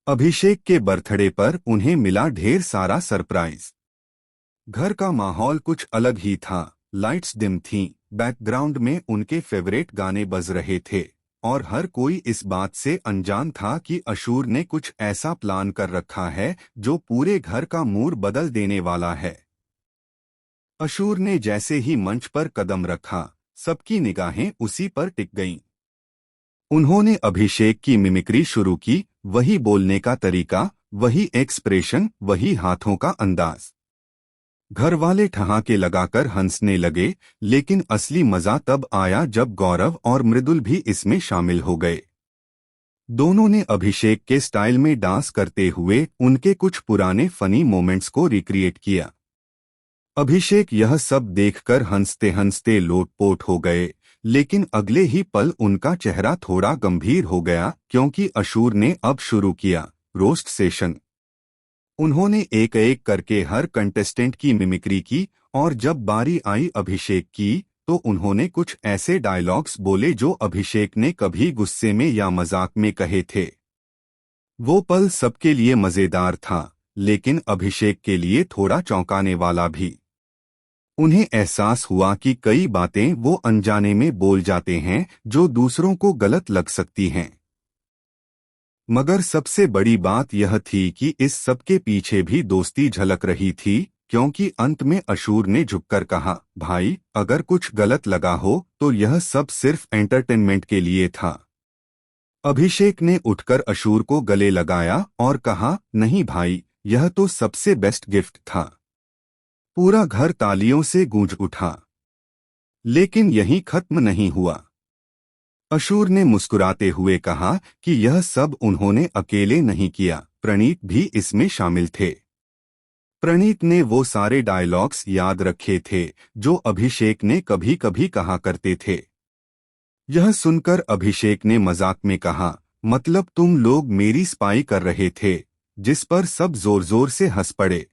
अभिषेक के बर्थडे पर उन्हें मिला ढेर सारा सरप्राइज। घर का माहौल कुछ अलग ही था। लाइट्स डिम थीं, बैकग्राउंड में उनके फेवरेट गाने बज रहे थे और हर कोई इस बात से अनजान था कि अशूर ने कुछ ऐसा प्लान कर रखा है जो पूरे घर का मूड बदल देने वाला है। अशूर ने जैसे ही मंच पर कदम रखा, सबकी निगाहें उसी पर टिक गईं। उन्होंने अभिषेक की मिमिक्री शुरू की, वही बोलने का तरीका, वही एक्सप्रेशन, वही हाथों का अंदाज। घर वाले ठहाके लगाकर हंसने लगे, लेकिन असली मजा तब आया जब गौरव और मृदुल भी इसमें शामिल हो गए। दोनों ने अभिषेक के स्टाइल में डांस करते हुए उनके कुछ पुराने फनी मोमेंट्स को रिक्रिएट किया। अभिषेक यह सब देखकर हंसते हंसते लोटपोट हो गए, लेकिन अगले ही पल उनका चेहरा थोड़ा गंभीर हो गया क्योंकि अशूर ने अब शुरू किया रोस्ट सेशन। उन्होंने एक एक करके हर कंटेस्टेंट की मिमिक्री की और जब बारी आई अभिषेक की तो उन्होंने कुछ ऐसे डायलॉग्स बोले जो अभिषेक ने कभी गुस्से में या मजाक में कहे थे। वो पल सबके लिए मजेदार था, लेकिन अभिषेक के लिए थोड़ा चौंकाने वाला भी। उन्हें एहसास हुआ कि कई बातें वो अनजाने में बोल जाते हैं जो दूसरों को गलत लग सकती हैं। मगर सबसे बड़ी बात यह थी कि इस सब के पीछे भी दोस्ती झलक रही थी, क्योंकि अंत में अशूर ने झुककर कहा, भाई, अगर कुछ गलत लगा हो तो यह सब सिर्फ एंटरटेनमेंट के लिए था। अभिषेक ने उठकर अशूर को गले लगाया और कहा, नहीं भाई, यह तो सबसे बेस्ट गिफ्ट था। पूरा घर तालियों से गूंज उठा। लेकिन यहीं खत्म नहीं हुआ। अशूर ने मुस्कुराते हुए कहा कि यह सब उन्होंने अकेले नहीं किया, प्रणीत भी इसमें शामिल थे। प्रणीत ने वो सारे डायलॉग्स याद रखे थे जो अभिषेक ने कभी कभी कहा करते थे। यह सुनकर अभिषेक ने मजाक में कहा, मतलब तुम लोग मेरी स्पाई कर रहे थे, जिस पर सब जोर जोर से हंस पड़े।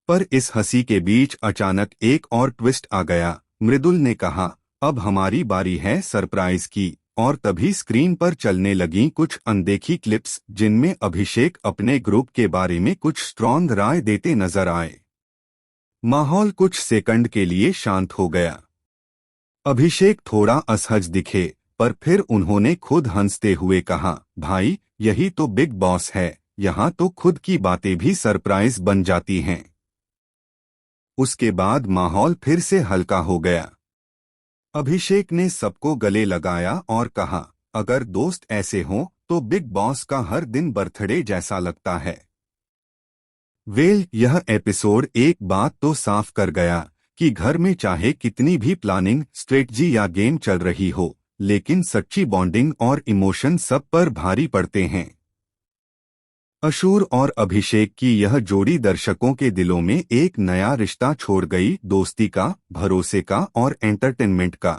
पर इस हंसी के बीच अचानक एक और ट्विस्ट आ गया। मृदुल ने कहा, अब हमारी बारी है सरप्राइज की, और तभी स्क्रीन पर चलने लगीं कुछ अनदेखी क्लिप्स जिनमें अभिषेक अपने ग्रुप के बारे में कुछ स्ट्रॉन्ग राय देते नजर आए। माहौल कुछ सेकंड के लिए शांत हो गया। अभिषेक थोड़ा असहज दिखे, पर फिर उन्होंने खुद हंसते हुए कहा, भाई, यही तो बिग बॉस है, यहाँ तो खुद की बातें भी सरप्राइज बन जाती हैं। उसके बाद माहौल फिर से हल्का हो गया। अभिषेक ने सबको गले लगाया और कहा, अगर दोस्त ऐसे हों तो बिग बॉस का हर दिन बर्थडे जैसा लगता है। यह एपिसोड एक बात तो साफ कर गया कि घर में चाहे कितनी भी प्लानिंग, स्ट्रेटजी या गेम चल रही हो, लेकिन सच्ची बॉन्डिंग और इमोशन सब पर भारी पड़ते हैं। अशूर और अभिषेक की यह जोड़ी दर्शकों के दिलों में एक नया रिश्ता छोड़ गई, दोस्ती का, भरोसे का और एंटरटेनमेंट का।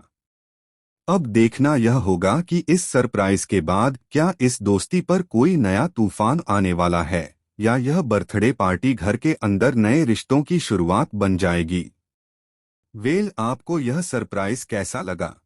अब देखना यह होगा कि इस सरप्राइज के बाद क्या इस दोस्ती पर कोई नया तूफान आने वाला है, या यह बर्थडे पार्टी घर के अंदर नए रिश्तों की शुरुआत बन जाएगी। आपको यह सरप्राइज कैसा लगा?